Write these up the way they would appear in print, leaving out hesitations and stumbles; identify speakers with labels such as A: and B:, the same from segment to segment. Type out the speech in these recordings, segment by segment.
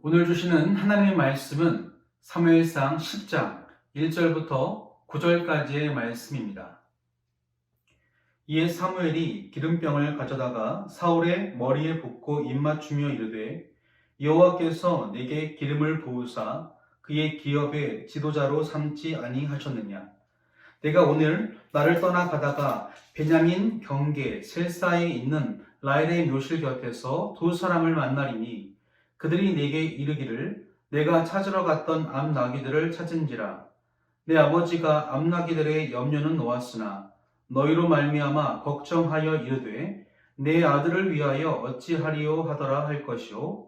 A: 오늘 주시는 하나님의 말씀은 사무엘상 10장 1절부터 9절까지의 말씀입니다. 이에 사무엘이 기름병을 가져다가 사울의 머리에 붓고 입맞추며 이르되 여호와께서 내게 기름을 부으사 그의 기업의 지도자로 삼지 아니하셨느냐. 내가 오늘 나를 떠나 가다가 베냐민 경계 셀사에 있는 라헬의 묘실 곁에서 두 사람을 만나리니 그들이 내게 이르기를 내가 찾으러 갔던 암나귀들을 찾은지라. 내 아버지가 암나귀들의 염려는 놓았으나 너희로 말미암아 걱정하여 이르되 내 아들을 위하여 어찌하리요 하더라 할 것이요.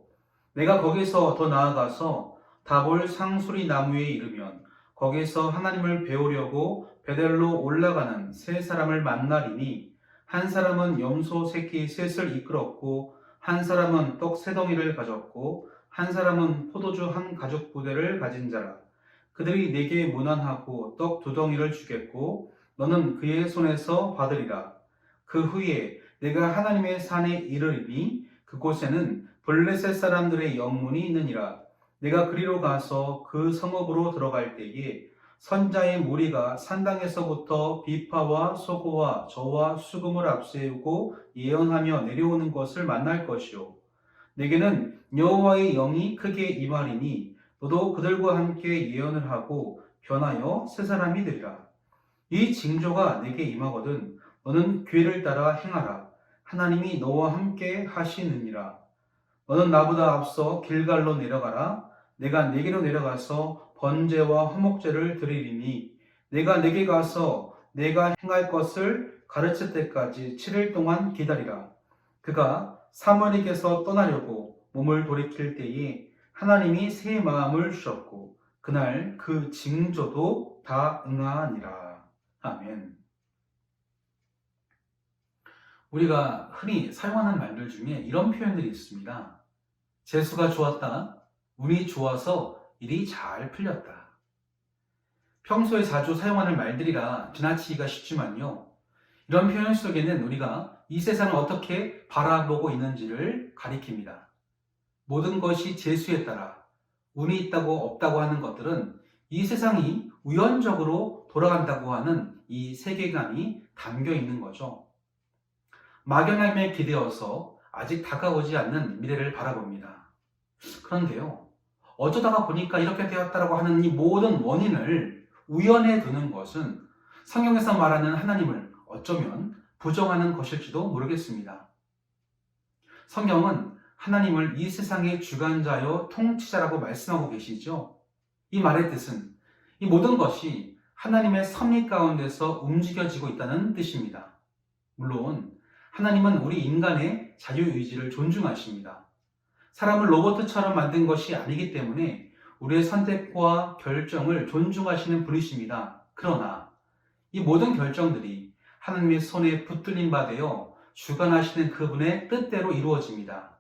A: 내가 거기서 더 나아가서 다볼 상수리 나무에 이르면 거기서 하나님을 배우려고 베델로 올라가는 세 사람을 만나리니 한 사람은 염소 새끼 셋을 이끌었고 한 사람은 떡 세 덩이를 가졌고 한 사람은 포도주 한 가죽 부대를 가진 자라. 그들이 내게 문안하고 떡 두 덩이를 주겠고 너는 그의 손에서 받으리라. 그 후에 내가 하나님의 산에 이르리니 그곳에는 블레셋 사람들의 영문이 있느니라. 내가 그리로 가서 그 성읍으로 들어갈 때에 선자의 무리가 산당에서부터 비파와 소고와 저와 수금을 앞세우고 예언하며 내려오는 것을 만날 것이요. 내게는 여호와의 영이 크게 임하리니 너도 그들과 함께 예언을 하고 변하여 새 사람이 되리라. 이 징조가 내게 임하거든 너는 괴를 따라 행하라. 하나님이 너와 함께 하시느니라. 너는 나보다 앞서 길갈로 내려가라. 내가 네게로 내려가서 번제와 화목제를 드리리니 내가 네게 가서 내가 행할 것을 가르칠 때까지 7일 동안 기다리라. 그가 사무엘에게서 떠나려고 몸을 돌이킬 때에 하나님이 새 마음을 주셨고 그날 그 징조도 다 응하니라. 아멘. 우리가 흔히 사용하는 말들 중에 이런 표현들이 있습니다. 재수가 좋았다. 운이 좋아서 일이 잘 풀렸다. 평소에 자주 사용하는 말들이라 지나치기가 쉽지만요. 이런 표현 속에는 우리가 이 세상을 어떻게 바라보고 있는지를 가리킵니다. 모든 것이 재수에 따라 운이 있다고 없다고 하는 것들은 이 세상이 우연적으로 돌아간다고 하는 이 세계관이 담겨 있는 거죠. 막연함에 기대어서 아직 다가오지 않는 미래를 바라봅니다. 그런데요, 어쩌다가 보니까 이렇게 되었다라고 하는 이 모든 원인을 우연에 두는 것은 성경에서 말하는 하나님을 어쩌면 부정하는 것일지도 모르겠습니다. 성경은 하나님을 이 세상의 주관자여 통치자라고 말씀하고 계시죠. 이 말의 뜻은 이 모든 것이 하나님의 섭리 가운데서 움직여지고 있다는 뜻입니다. 물론 하나님은 우리 인간의 자유의지를 존중하십니다. 사람을 로봇처럼 만든 것이 아니기 때문에 우리의 선택과 결정을 존중하시는 분이십니다. 그러나 이 모든 결정들이 하나님의 손에 붙들린 바 되어 주관하시는 그분의 뜻대로 이루어집니다.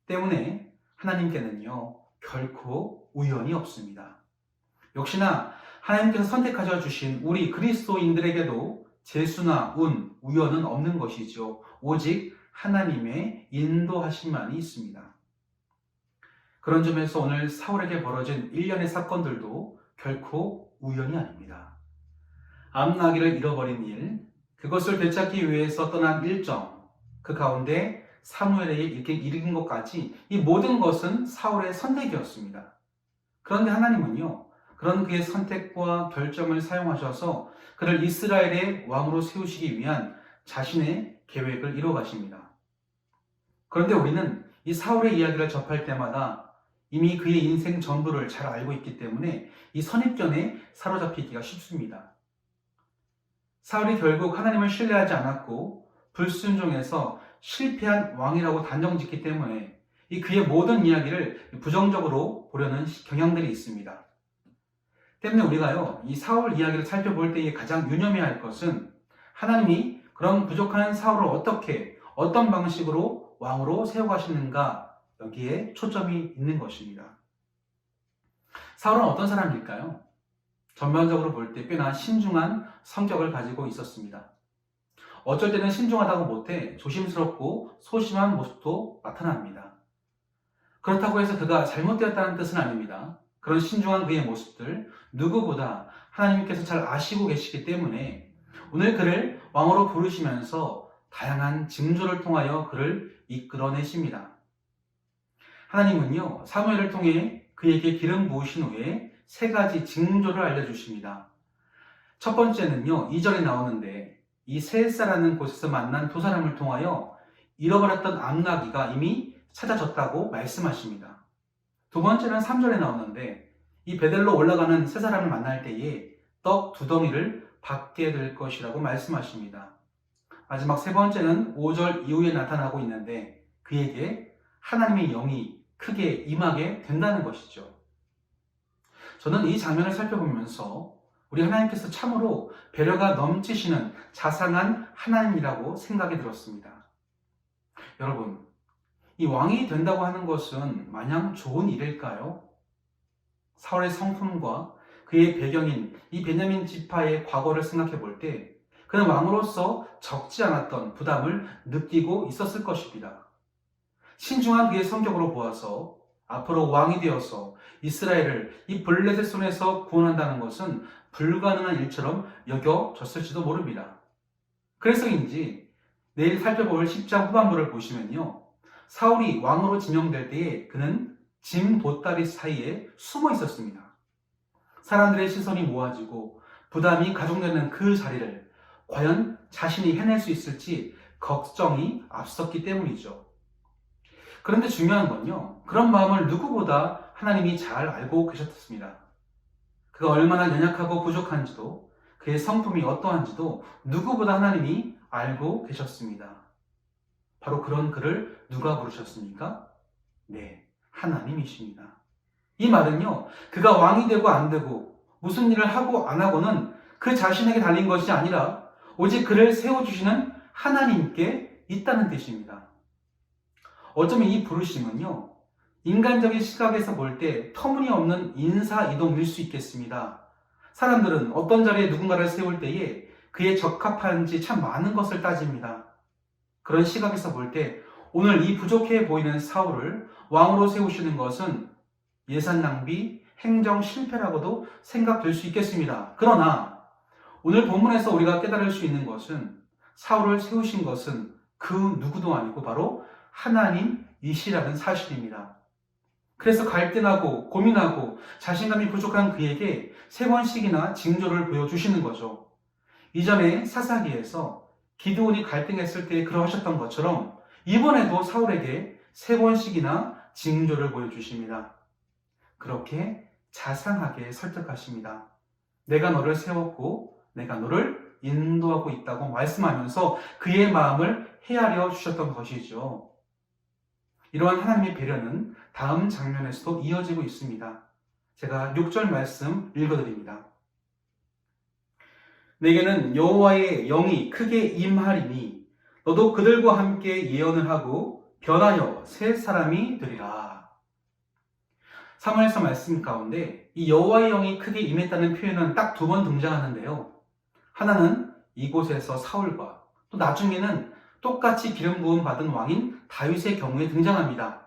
A: 때문에 하나님께는요, 결코 우연이 없습니다. 역시나 하나님께서 선택하셔 주신 우리 그리스도인들에게도 재수나 운, 우연은 없는 것이죠. 오직 하나님의 인도하심만이 있습니다. 그런 점에서 오늘 사울에게 벌어진 일련의 사건들도 결코 우연이 아닙니다. 암나귀를 잃어버린 일, 그것을 되찾기 위해서 떠난 일정, 그 가운데 사무엘에게 이르는 것까지 이 모든 것은 사울의 선택이었습니다. 그런데 하나님은요, 그런 그의 선택과 결정을 사용하셔서 그를 이스라엘의 왕으로 세우시기 위한 자신의 계획을 이뤄가십니다. 그런데 우리는 이 사울의 이야기를 접할 때마다 이미 그의 인생 전부를 잘 알고 있기 때문에 이 선입견에 사로잡히기가 쉽습니다. 사울이 결국 하나님을 신뢰하지 않았고 불순종해서 실패한 왕이라고 단정짓기 때문에 이 그의 모든 이야기를 부정적으로 보려는 경향들이 있습니다. 때문에 우리가요, 이 사울 이야기를 살펴볼 때에 가장 유념해야 할 것은 하나님이 그런 부족한 사울을 어떻게, 어떤 방식으로 왕으로 세워가시는가, 여기에 초점이 있는 것입니다. 사울은 어떤 사람일까요? 전반적으로 볼 때 꽤나 신중한 성격을 가지고 있었습니다. 어쩔 때는 신중하다고 못해 조심스럽고 소심한 모습도 나타납니다. 그렇다고 해서 그가 잘못되었다는 뜻은 아닙니다. 그런 신중한 그의 모습들 누구보다 하나님께서 잘 아시고 계시기 때문에 오늘 그를 왕으로 부르시면서 다양한 징조를 통하여 그를 이끌어내십니다. 하나님은요, 사무엘을 통해 그에게 기름 부으신 후에 세 가지 징조를 알려주십니다. 첫 번째는요, 2절에 나오는데 이 셀사라는 곳에서 만난 두 사람을 통하여 잃어버렸던 암나귀가 이미 찾아졌다고 말씀하십니다. 두 번째는 3절에 나오는데 이 베델로 올라가는 세 사람을 만날 때에 떡 두 덩이를 받게 될 것이라고 말씀하십니다. 마지막 세 번째는 5절 이후에 나타나고 있는데 그에게 하나님의 영이 크게 임하게 된다는 것이죠. 저는 이 장면을 살펴보면서 우리 하나님께서 참으로 배려가 넘치시는 자상한 하나님이라고 생각이 들었습니다. 여러분, 이 왕이 된다고 하는 것은 마냥 좋은 일일까요? 사울의 성품과 그의 배경인 이 베냐민 지파의 과거를 생각해 볼 때 그는 왕으로서 적지 않았던 부담을 느끼고 있었을 것입니다. 신중한 그의 성격으로 보아서 앞으로 왕이 되어서 이스라엘을 이 블레셋 손에서 구원한다는 것은 불가능한 일처럼 여겨졌을지도 모릅니다. 그래서인지 내일 살펴볼 10장 후반부를 보시면요, 사울이 왕으로 지명될 때에 그는 짐 보따리 사이에 숨어 있었습니다. 사람들의 시선이 모아지고 부담이 가중되는 그 자리를 과연 자신이 해낼 수 있을지 걱정이 앞섰기 때문이죠. 그런데 중요한 건요, 그런 마음을 누구보다 하나님이 잘 알고 계셨습니다. 그가 얼마나 연약하고 부족한지도 그의 성품이 어떠한지도 누구보다 하나님이 알고 계셨습니다. 바로 그런 그를 누가 부르셨습니까? 네, 하나님이십니다. 이 말은요, 그가 왕이 되고 안 되고 무슨 일을 하고 안 하고는 그 자신에게 달린 것이 아니라 오직 그를 세워주시는 하나님께 있다는 뜻입니다. 어쩌면 이 부르심은요, 인간적인 시각에서 볼 때 터무니없는 인사이동일 수 있겠습니다. 사람들은 어떤 자리에 누군가를 세울 때에 그에 적합한지 참 많은 것을 따집니다. 그런 시각에서 볼 때 오늘 이 부족해 보이는 사울을 왕으로 세우시는 것은 예산 낭비, 행정 실패라고도 생각될 수 있겠습니다. 그러나 오늘 본문에서 우리가 깨달을 수 있는 것은 사울을 세우신 것은 그 누구도 아니고 바로 하나님이시라는 사실입니다. 그래서 갈등하고 고민하고 자신감이 부족한 그에게 세 번씩이나 징조를 보여주시는 거죠. 이전에 사사기에서 기드온이 갈등했을 때 그러하셨던 것처럼 이번에도 사울에게 세 번씩이나 징조를 보여주십니다. 그렇게 자상하게 설득하십니다. 내가 너를 세웠고 내가 너를 인도하고 있다고 말씀하면서 그의 마음을 헤아려 주셨던 것이죠. 이러한 하나님의 배려는 다음 장면에서도 이어지고 있습니다. 제가 6절 말씀 읽어드립니다. 내게는 여호와의 영이 크게 임하리니 너도 그들과 함께 예언을 하고 변하여 새 사람이 되리라. 사무엘서 말씀 가운데 이 여호와의 영이 크게 임했다는 표현은 딱 두 번 등장하는데요. 하나는 이곳에서 사울과 또 나중에는 똑같이 기름 부음 받은 왕인 다윗의 경우에 등장합니다.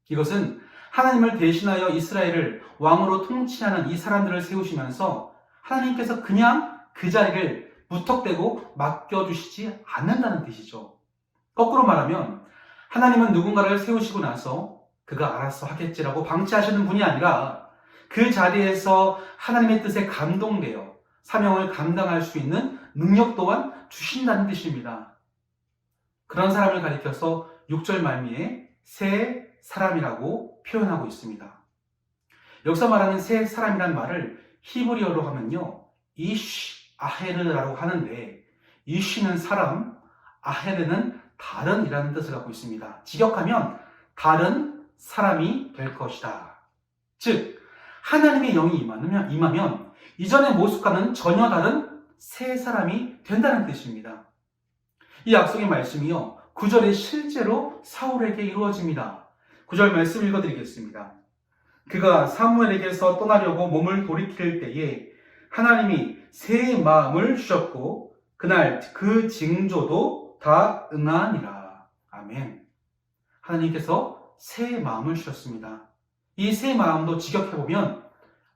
A: 이것은 하나님을 대신하여 이스라엘을 왕으로 통치하는 이 사람들을 세우시면서 하나님께서 그냥 그 자리를 무턱대고 맡겨주시지 않는다는 뜻이죠. 거꾸로 말하면 하나님은 누군가를 세우시고 나서 그가 알아서 하겠지라고 방치하시는 분이 아니라 그 자리에서 하나님의 뜻에 감동되어 사명을 감당할 수 있는 능력 또한 주신다는 뜻입니다. 그런 사람을 가리켜서 6절 말미에 새 사람이라고 표현하고 있습니다. 여기서 말하는 새 사람이란 말을 히브리어로 하면요, 이쉬 아헤르라고 하는데 이쉬는 사람, 아헤르는 다른이라는 뜻을 갖고 있습니다. 직역하면 다른 사람이 될 것이다. 즉 하나님의 영이 임하면 이전의 모습과는 전혀 다른 새 사람이 된다는 뜻입니다. 이 약속의 말씀이요, 9절에 실제로 사울에게 이루어집니다. 9절 말씀 읽어드리겠습니다. 그가 사무엘에게서 떠나려고 몸을 돌이킬 때에 하나님이 새 마음을 주셨고 그날 그 징조도 다 응하니라. 아멘. 하나님께서 새 마음을 주셨습니다. 이 새 마음도 직역해보면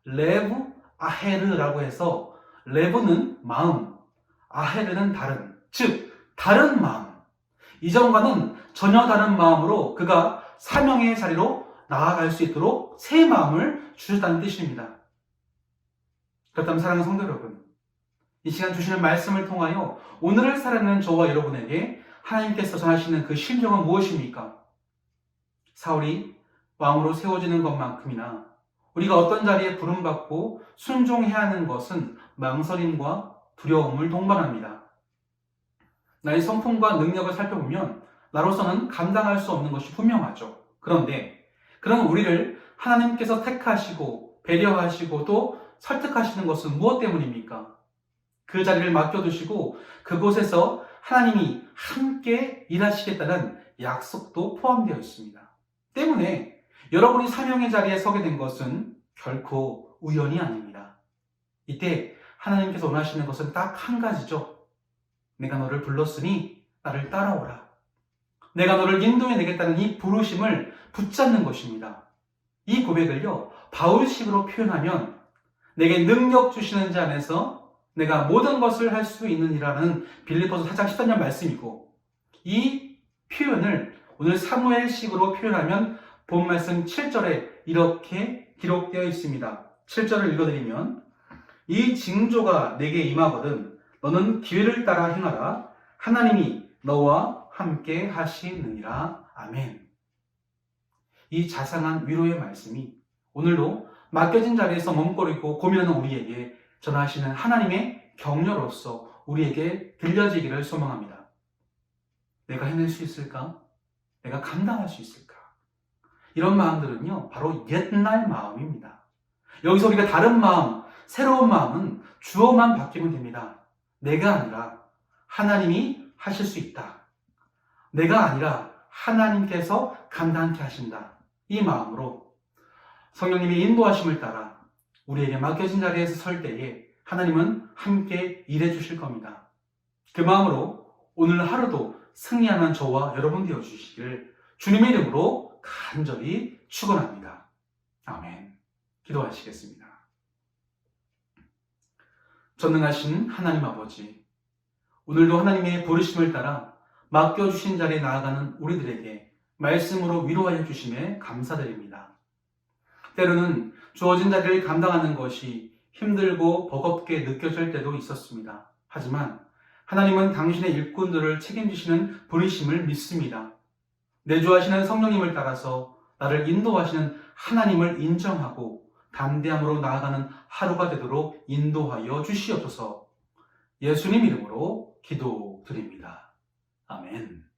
A: 레브 아헤르라고 해서 레브는 마음, 아헤르는 다른, 즉 다른 마음. 이전과는 전혀 다른 마음으로 그가 사명의 자리로 나아갈 수 있도록 새 마음을 주셨다는 뜻입니다. 그렇다면 사랑하는 성도 여러분, 이 시간 주시는 말씀을 통하여 오늘을 살아가는 저와 여러분에게 하나님께서 전하시는 그 심정은 무엇입니까? 사울이 왕으로 세워지는 것만큼이나 우리가 어떤 자리에 부름받고 순종해야 하는 것은 망설임과 두려움을 동반합니다. 나의 성품과 능력을 살펴보면 나로서는 감당할 수 없는 것이 분명하죠. 그런데 그런 우리를 하나님께서 택하시고 배려하시고 또 설득하시는 것은 무엇 때문입니까? 그 자리를 맡겨두시고 그곳에서 하나님이 함께 일하시겠다는 약속도 포함되어 있습니다. 때문에 여러분이 사명의 자리에 서게 된 것은 결코 우연이 아닙니다. 이때 하나님께서 원하시는 것은 딱 한 가지죠. 내가 너를 불렀으니 나를 따라오라. 내가 너를 인도해 내겠다는 이 부르심을 붙잡는 것입니다. 이 고백을요, 바울식으로 표현하면 내게 능력 주시는 자 안에서 내가 모든 것을 할 수 있느니라는 빌립보서 4장 13절 말씀이고, 이 표현을 오늘 사무엘식으로 표현하면 본 말씀 7절에 이렇게 기록되어 있습니다. 7절을 읽어드리면 이 징조가 내게 임하거든 너는 기회를 따라 행하라. 하나님이 너와 함께 하시느니라. 아멘. 이 자상한 위로의 말씀이 오늘도 맡겨진 자리에서 머뭇거리고 고민하는 우리에게 전하시는 하나님의 격려로서 우리에게 들려지기를 소망합니다. 내가 해낼 수 있을까? 내가 감당할 수 있을까? 이런 마음들은요, 바로 옛날 마음입니다. 여기서 우리가 다른 마음, 새로운 마음은 주어만 바뀌면 됩니다. 내가 아니라 하나님이 하실 수 있다. 내가 아니라 하나님께서 감당케 하신다. 이 마음으로 성령님의 인도하심을 따라 우리에게 맡겨진 자리에서 설 때에 하나님은 함께 일해 주실 겁니다. 그 마음으로 오늘 하루도 승리하는 저와 여러분 되어 주시기를 주님의 이름으로 간절히 축원합니다. 아멘. 기도하시겠습니다. 전능하신 하나님 아버지, 오늘도 하나님의 부르심을 따라 맡겨주신 자리에 나아가는 우리들에게 말씀으로 위로하여 주심에 감사드립니다. 때로는 주어진 자리를 감당하는 것이 힘들고 버겁게 느껴질 때도 있었습니다. 하지만 하나님은 당신의 일꾼들을 책임지시는 분이심을 믿습니다. 내주하시는 성령님을 따라서 나를 인도하시는 하나님을 인정하고 담대함으로 나아가는 하루가 되도록 인도하여 주시옵소서. 예수님 이름으로 기도드립니다. 아멘.